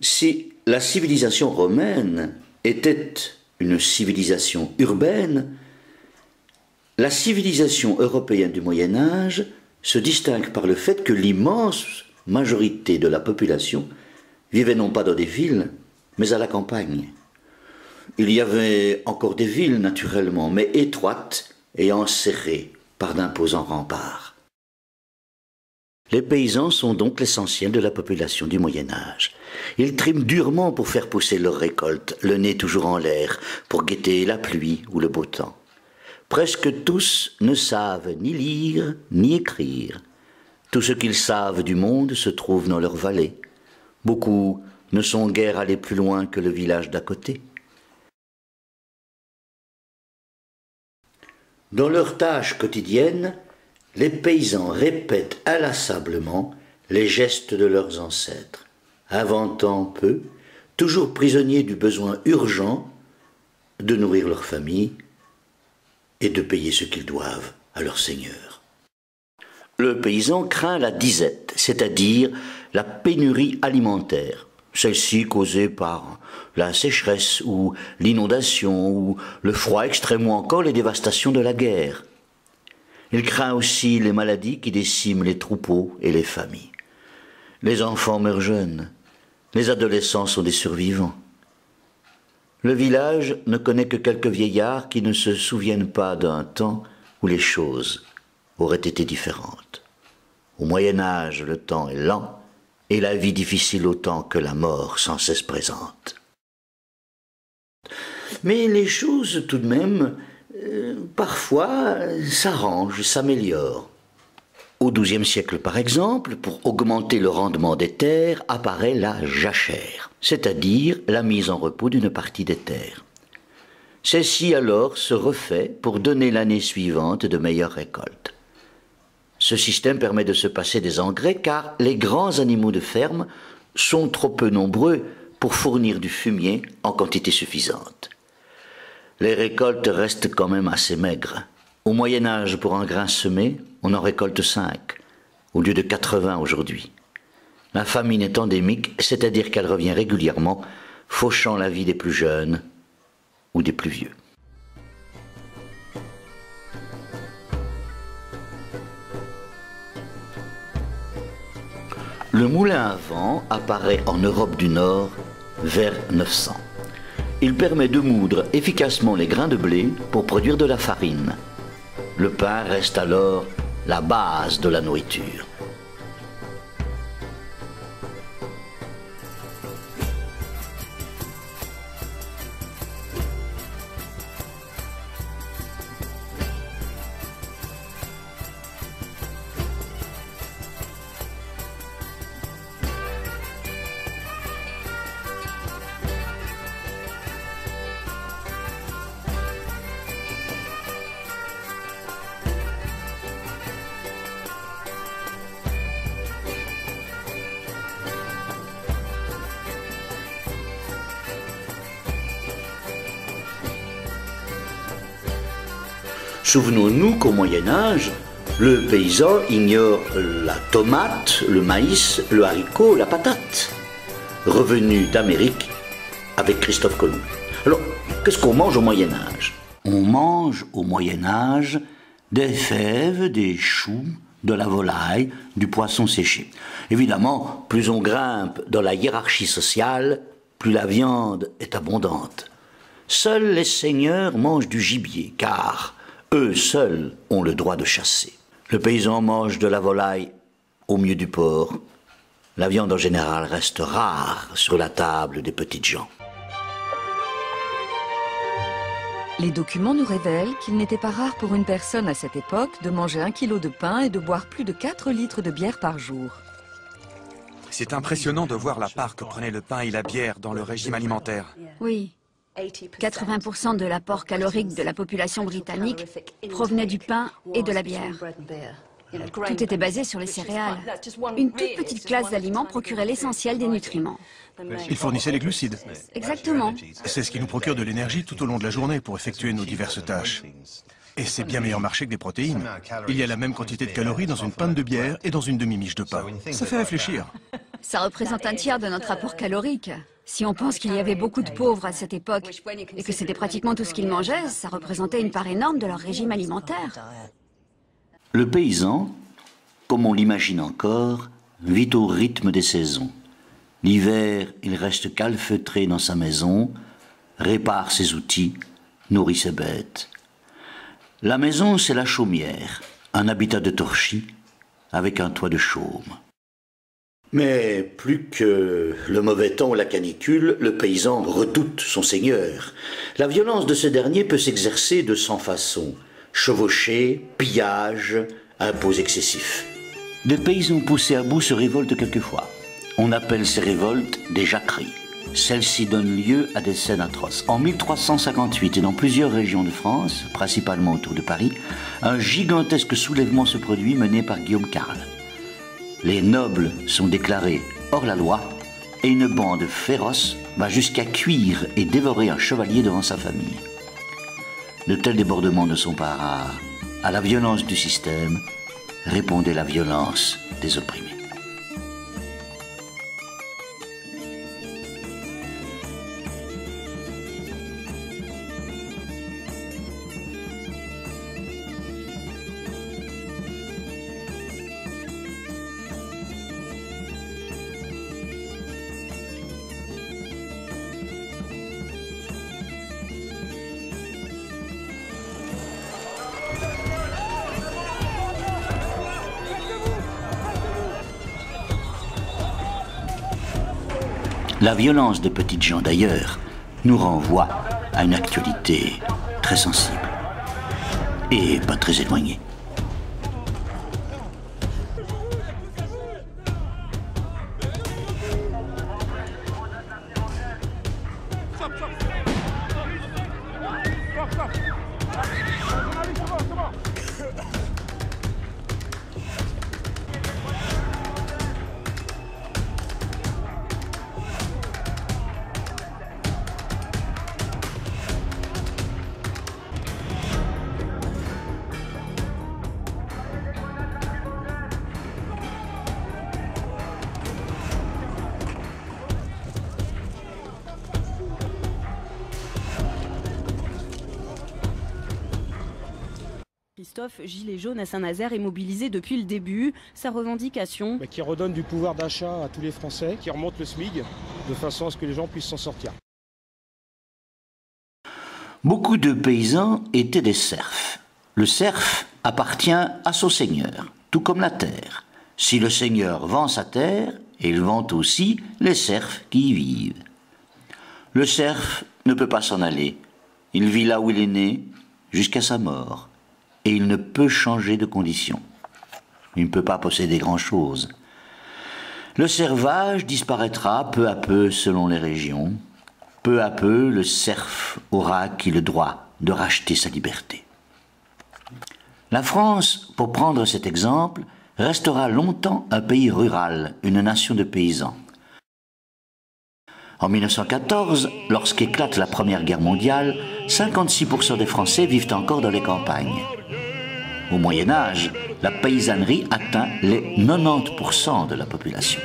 Si la civilisation romaine était une civilisation urbaine, la civilisation européenne du Moyen Âge se distingue par le fait que l'immense majorité de la population vivait non pas dans des villes, mais à la campagne. Il y avait encore des villes, naturellement, mais étroites et enserrées par d'imposants remparts. Les paysans sont donc l'essentiel de la population du Moyen Âge. Ils triment durement pour faire pousser leurs récoltes, le nez toujours en l'air, pour guetter la pluie ou le beau temps. Presque tous ne savent ni lire ni écrire. Tout ce qu'ils savent du monde se trouve dans leur vallée. Beaucoup ne sont guère allés plus loin que le village d'à côté. Dans leurs tâches quotidiennes, les paysans répètent inlassablement les gestes de leurs ancêtres, inventant peu, toujours prisonniers du besoin urgent de nourrir leur famille et de payer ce qu'ils doivent à leur seigneur. Le paysan craint la disette, c'est-à-dire la pénurie alimentaire, celle-ci causée par la sécheresse ou l'inondation ou le froid extrême ou encore les dévastations de la guerre. Il craint aussi les maladies qui déciment les troupeaux et les familles. Les enfants meurent jeunes, les adolescents sont des survivants. Le village ne connaît que quelques vieillards qui ne se souviennent pas d'un temps où les choses auraient été différentes. Au Moyen Âge, le temps est lent et la vie difficile autant que la mort sans cesse présente. Mais les choses, tout de même, parfois s'arrangent, s'améliorent. Au XIIe siècle, par exemple, pour augmenter le rendement des terres, apparaît la jachère, c'est-à-dire la mise en repos d'une partie des terres. Celle-ci alors se refait pour donner l'année suivante de meilleures récoltes. Ce système permet de se passer des engrais car les grands animaux de ferme sont trop peu nombreux pour fournir du fumier en quantité suffisante. Les récoltes restent quand même assez maigres. Au Moyen Âge, pour un grain semé, on en récolte 5, au lieu de 80 aujourd'hui. La famine est endémique, c'est-à-dire qu'elle revient régulièrement, fauchant la vie des plus jeunes ou des plus vieux. Le moulin à vent apparaît en Europe du Nord vers 900. Il permet de moudre efficacement les grains de blé pour produire de la farine. Le pain reste alors la base de la nourriture. Souvenons-nous qu'au Moyen Âge, le paysan ignore la tomate, le maïs, le haricot, la patate, revenus d'Amérique avec Christophe Colomb. Alors, qu'est-ce qu'on mange au Moyen Âge? On mange au Moyen Âge des fèves, des choux, de la volaille, du poisson séché. Évidemment, plus on grimpe dans la hiérarchie sociale, plus la viande est abondante. Seuls les seigneurs mangent du gibier, car eux seuls ont le droit de chasser. Le paysan mange de la volaille au mieux du porc. La viande en général reste rare sur la table des petites gens. Les documents nous révèlent qu'il n'était pas rare pour une personne à cette époque de manger 1 kilo de pain et de boire plus de 4 litres de bière par jour. C'est impressionnant de voir la part que prenait le pain et la bière dans le régime alimentaire. Oui. 80% de l'apport calorique de la population britannique provenait du pain et de la bière. Tout était basé sur les céréales. Une toute petite classe d'aliments procurait l'essentiel des nutriments. Ils fournissaient les glucides. Exactement. C'est ce qui nous procure de l'énergie tout au long de la journée pour effectuer nos diverses tâches. Et c'est bien meilleur marché que des protéines. Il y a la même quantité de calories dans une pinte de bière et dans une demi-miche de pain. Ça fait réfléchir. Ça représente un tiers de notre apport calorique. Si on pense qu'il y avait beaucoup de pauvres à cette époque et que c'était pratiquement tout ce qu'ils mangeaient, ça représentait une part énorme de leur régime alimentaire. Le paysan, comme on l'imagine encore, vit au rythme des saisons. L'hiver, il reste calfeutré dans sa maison, répare ses outils, nourrit ses bêtes. La maison, c'est la chaumière, un habitat de torchis avec un toit de chaume. Mais plus que le mauvais temps ou la canicule, le paysan redoute son seigneur. La violence de ce dernier peut s'exercer de 100 façons. Chevauchée, pillage, impôts excessifs. Des paysans poussés à bout se révoltent quelquefois. On appelle ces révoltes des jacqueries. Celles-ci donnent lieu à des scènes atroces. En 1358 et dans plusieurs régions de France, principalement autour de Paris, un gigantesque soulèvement se produit mené par Guillaume Carle. Les nobles sont déclarés hors la loi et une bande féroce va jusqu'à cuire et dévorer un chevalier devant sa famille. De tels débordements ne sont pas rares. À la violence du système répondait la violence des opprimés. La violence des petites gens d'ailleurs nous renvoie à une actualité très sensible et pas très éloignée. Christophe, Gilets jaunes à Saint-Nazaire est mobilisé depuis le début. Sa revendication, qui redonne du pouvoir d'achat à tous les Français, qui remonte le SMIC de façon à ce que les gens puissent s'en sortir. Beaucoup de paysans étaient des serfs. Le serf appartient à son seigneur, tout comme la terre. Si le seigneur vend sa terre, il vend aussi les serfs qui y vivent. Le serf ne peut pas s'en aller. Il vit là où il est né, jusqu'à sa mort. Et il ne peut changer de condition. Il ne peut pas posséder grand-chose. Le servage disparaîtra peu à peu selon les régions. Peu à peu, le serf aura acquis le droit de racheter sa liberté. La France, pour prendre cet exemple, restera longtemps un pays rural, une nation de paysans. En 1914, lorsqu'éclate la Première Guerre mondiale, 56% des Français vivent encore dans les campagnes. Au Moyen Âge, la paysannerie atteint les 90% de la population.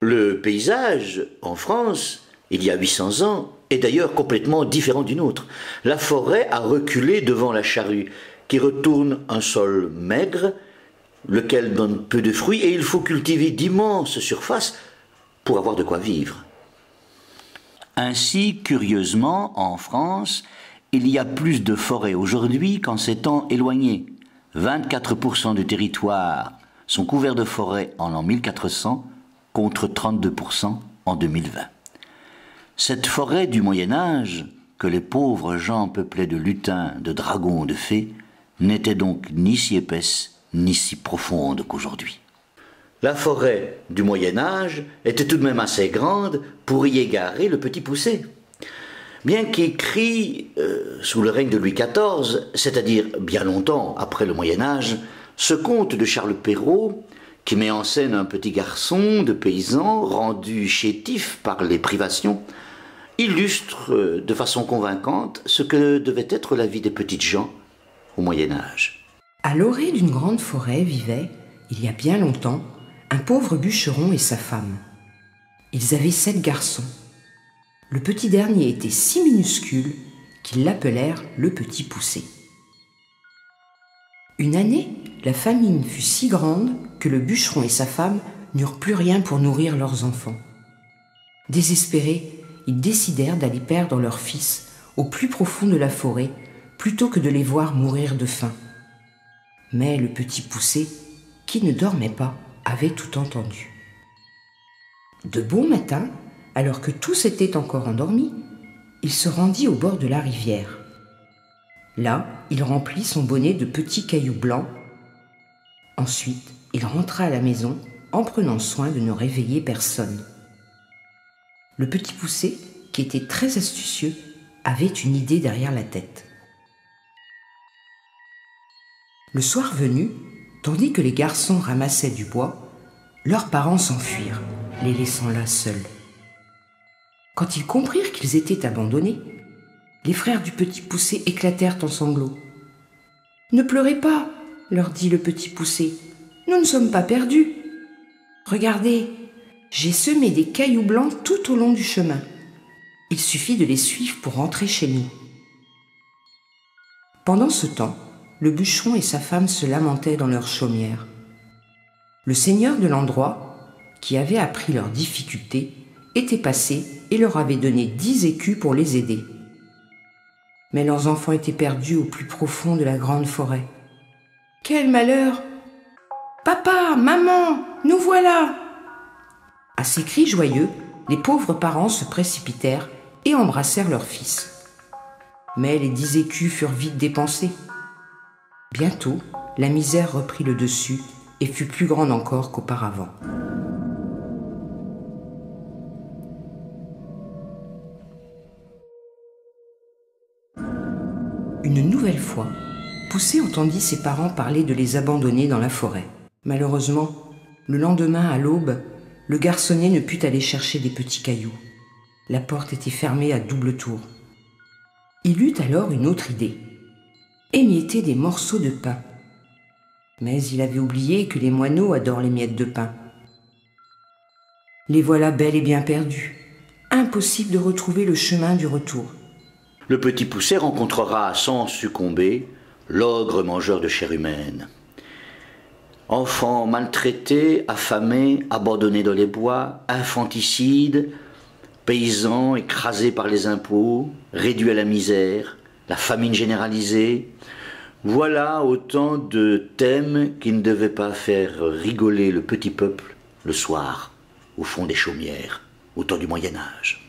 Le paysage, en France, il y a 800 ans, est d'ailleurs complètement différent du nôtre. La forêt a reculé devant la charrue, qui retourne un sol maigre, lequel donne peu de fruits, et il faut cultiver d'immenses surfaces pour avoir de quoi vivre. Ainsi, curieusement, en France, il y a plus de forêts aujourd'hui qu'en ces temps éloignés. 24% du territoire sont couverts de forêts en l'an 1400, contre 32% en 2020. Cette forêt du Moyen-Âge, que les pauvres gens peuplaient de lutins, de dragons, de fées, n'était donc ni si épaisse, ni si profonde qu'aujourd'hui. La forêt du Moyen-Âge était tout de même assez grande pour y égarer le petit poucet. Bien qu'écrit sous le règne de Louis XIV, c'est-à-dire bien longtemps après le Moyen-Âge, ce conte de Charles Perrault, qui met en scène un petit garçon de paysan rendu chétif par les privations, illustre de façon convaincante ce que devait être la vie des petites gens au Moyen-Âge. À l'orée d'une grande forêt vivaient, il y a bien longtemps, un pauvre bûcheron et sa femme. Ils avaient 7 garçons. Le petit dernier était si minuscule qu'ils l'appelèrent le Petit Poucet. Une année, la famine fut si grande que le bûcheron et sa femme n'eurent plus rien pour nourrir leurs enfants. Désespérés, ils décidèrent d'aller perdre leur fils au plus profond de la forêt plutôt que de les voir mourir de faim. Mais le Petit Poucet, qui ne dormait pas, avait tout entendu. De bon matin, alors que tous étaient encore endormis, il se rendit au bord de la rivière. Là, il remplit son bonnet de petits cailloux blancs. Ensuite, il rentra à la maison en prenant soin de ne réveiller personne. Le Petit Poucet, qui était très astucieux, avait une idée derrière la tête. Le soir venu, tandis que les garçons ramassaient du bois, leurs parents s'enfuirent, les laissant là seuls. Quand ils comprirent qu'ils étaient abandonnés, les frères du Petit Poucet éclatèrent en sanglots. « Ne pleurez pas, leur dit le Petit Poucet, nous ne sommes pas perdus. Regardez, j'ai semé des cailloux blancs tout au long du chemin. Il suffit de les suivre pour rentrer chez nous. » Pendant ce temps, le bûcheron et sa femme se lamentaient dans leur chaumière. Le seigneur de l'endroit, qui avait appris leurs difficultés, était passé et leur avait donné 10 écus pour les aider. Mais leurs enfants étaient perdus au plus profond de la grande forêt. « Quel malheur ! Papa, maman, nous voilà !» À ces cris joyeux, les pauvres parents se précipitèrent et embrassèrent leur fils. Mais les 10 écus furent vite dépensés. Bientôt, la misère reprit le dessus et fut plus grande encore qu'auparavant. Une nouvelle fois, Poucet entendit ses parents parler de les abandonner dans la forêt. Malheureusement, le lendemain à l'aube, le garçonnet ne put aller chercher des petits cailloux. La porte était fermée à double tour. Il eut alors une autre idée. Émietter des morceaux de pain. Mais il avait oublié que les moineaux adorent les miettes de pain. Les voilà bel et bien perdus. Impossible de retrouver le chemin du retour. Le Petit Poucet rencontrera sans succomber l'ogre mangeur de chair humaine. Enfants maltraités, affamés, abandonnés dans les bois, infanticides, paysans écrasés par les impôts, réduits à la misère, la famine généralisée. Voilà autant de thèmes qui ne devaient pas faire rigoler le petit peuple le soir, au fond des chaumières, au temps du Moyen-Âge.